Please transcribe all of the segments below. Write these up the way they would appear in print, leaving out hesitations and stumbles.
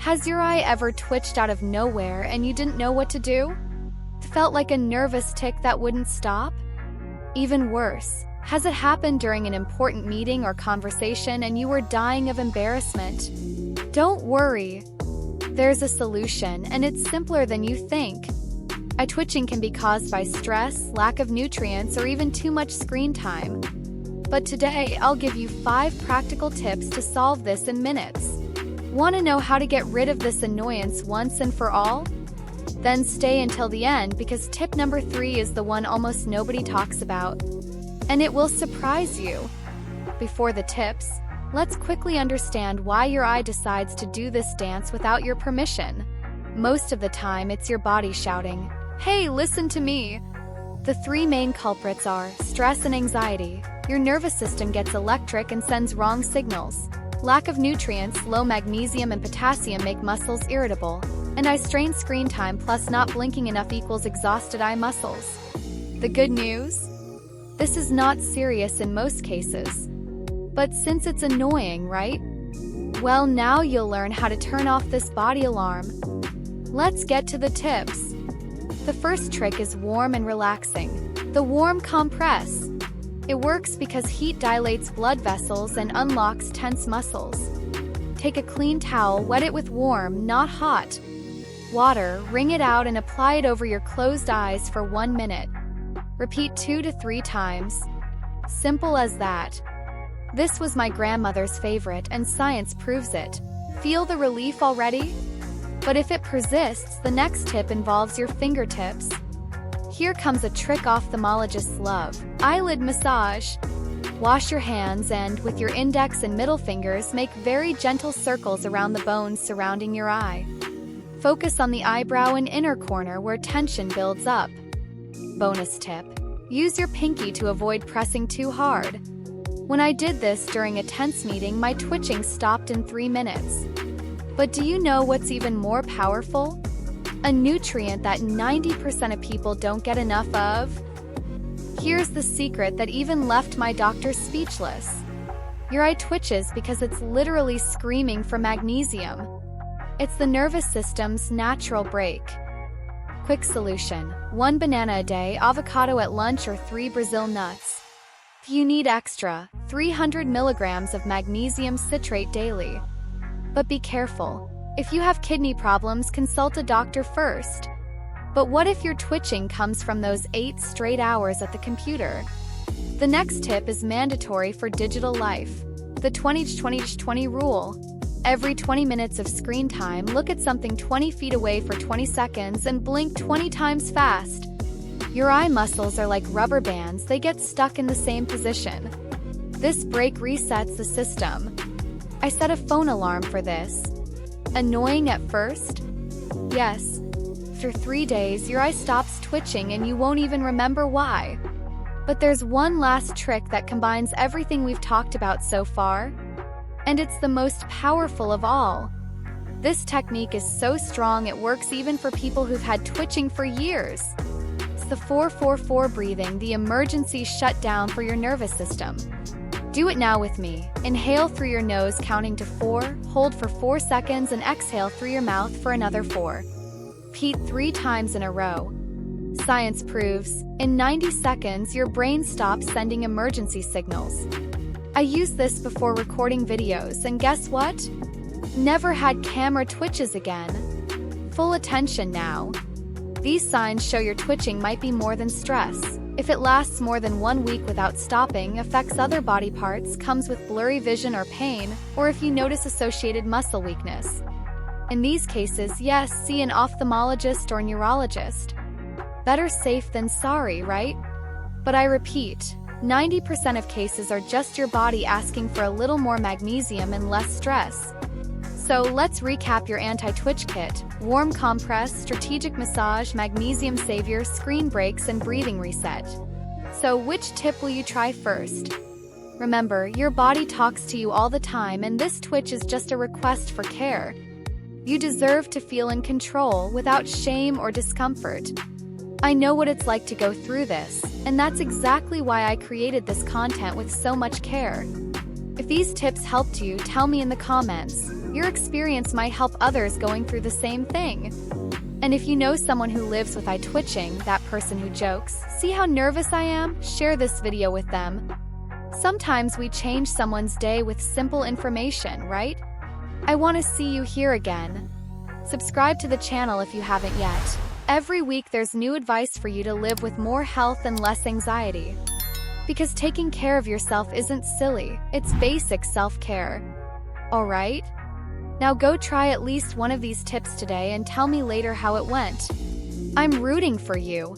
Has your eye ever twitched out of nowhere and you didn't know what to do? Felt like a nervous tick that wouldn't stop? Even worse, has it happened during an important meeting or conversation and you were dying of embarrassment? Don't worry. There's a solution, and it's simpler than you think. Eye twitching can be caused by stress, lack of nutrients, or even too much screen time. But today, I'll give you 5 practical tips to solve this in minutes. Want to know how to get rid of this annoyance once and for all? Then stay until the end, because tip number 3 is the one almost nobody talks about. And it will surprise you. Before the tips, let's quickly understand why your eye decides to do this dance without your permission. Most of the time, it's your body shouting, "Hey, listen to me!" The 3 main culprits are stress and anxiety. Your nervous system gets electric and sends wrong signals. Lack of nutrients, low magnesium and potassium make muscles irritable. And eye strain, screen time plus not blinking enough equals exhausted eye muscles. The good news? This is not serious in most cases. But since it's annoying, right? Well, now you'll learn how to turn off this body alarm. Let's get to the tips. The first trick is warm and relaxing. The warm compress. It works because heat dilates blood vessels and unlocks tense muscles. Take a clean towel, wet it with warm, not hot water, wring it out and apply it over your closed eyes for 1 minute. Repeat 2 to 3 times. Simple as that. This was my grandmother's favorite, and science proves it. Feel the relief already? But if it persists, the next tip involves your fingertips. Here comes a trick ophthalmologists-loved: eyelid massage. Wash your hands and, with your index and middle fingers, make very gentle circles around the bones surrounding your eye. Focus on the eyebrow and inner corner where tension builds up. Bonus tip: use your pinky to avoid pressing too hard. When I did this during a tense meeting, my twitching stopped in 3 minutes. But do you know what's even more powerful? A nutrient that 90% of people don't get enough of? Here's the secret that even left my doctor speechless. Your eye twitches because it's literally screaming for magnesium. It's the nervous system's natural break. Quick solution: 1 banana a day, avocado at lunch, or 3 Brazil nuts. If you need extra, 300 milligrams of magnesium citrate daily. But be careful. If you have kidney problems, consult a doctor first. But what if your twitching comes from those 8 straight hours at the computer? The next tip is mandatory for digital life. The 20-20-20 rule. Every 20 minutes of screen time, look at something 20 feet away for 20 seconds and blink 20 times fast. Your eye muscles are like rubber bands, they get stuck in the same position. This break resets the system. I set a phone alarm for this. Annoying at first? Yes. After 3 days, your eye stops twitching and you won't even remember why. But there's one last trick that combines everything we've talked about so far. And it's the most powerful of all. This technique is so strong it works even for people who've had twitching for years. It's the 4-4-4 breathing, the emergency shutdown for your nervous system. Do it now with me. Inhale through your nose counting to 4, hold for 4 seconds, and exhale through your mouth for another 4. Repeat 3 times in a row. Science proves, in 90 seconds your brain stops sending emergency signals. I used this before recording videos, and guess what? Never had camera twitches again. Full attention now. These signs show your twitching might be more than stress. If it lasts more than 1 week without stopping, affects other body parts, comes with blurry vision or pain, or if you notice associated muscle weakness. In these cases, yes, see an ophthalmologist or neurologist. Better safe than sorry, right? But I repeat, 90% of cases are just your body asking for a little more magnesium and less stress. So let's recap your anti-twitch kit: warm compress, strategic massage, magnesium savior, screen breaks, and breathing reset. So which tip will you try first? Remember, your body talks to you all the time, and this twitch is just a request for care. You deserve to feel in control without shame or discomfort. I know what it's like to go through this, and that's exactly why I created this content with so much care. If these tips helped you, tell me in the comments. Your experience might help others going through the same thing. And if you know someone who lives with eye twitching, that person who jokes, "See how nervous I am?" share this video with them. Sometimes we change someone's day with simple information, right? I want to see you here again. Subscribe to the channel if you haven't yet. Every week there's new advice for you to live with more health and less anxiety. Because taking care of yourself isn't silly, it's basic self-care. Alright? Now go try at least one of these tips today and tell me later how it went. I'm rooting for you.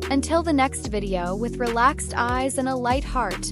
Until the next video, with relaxed eyes and a light heart.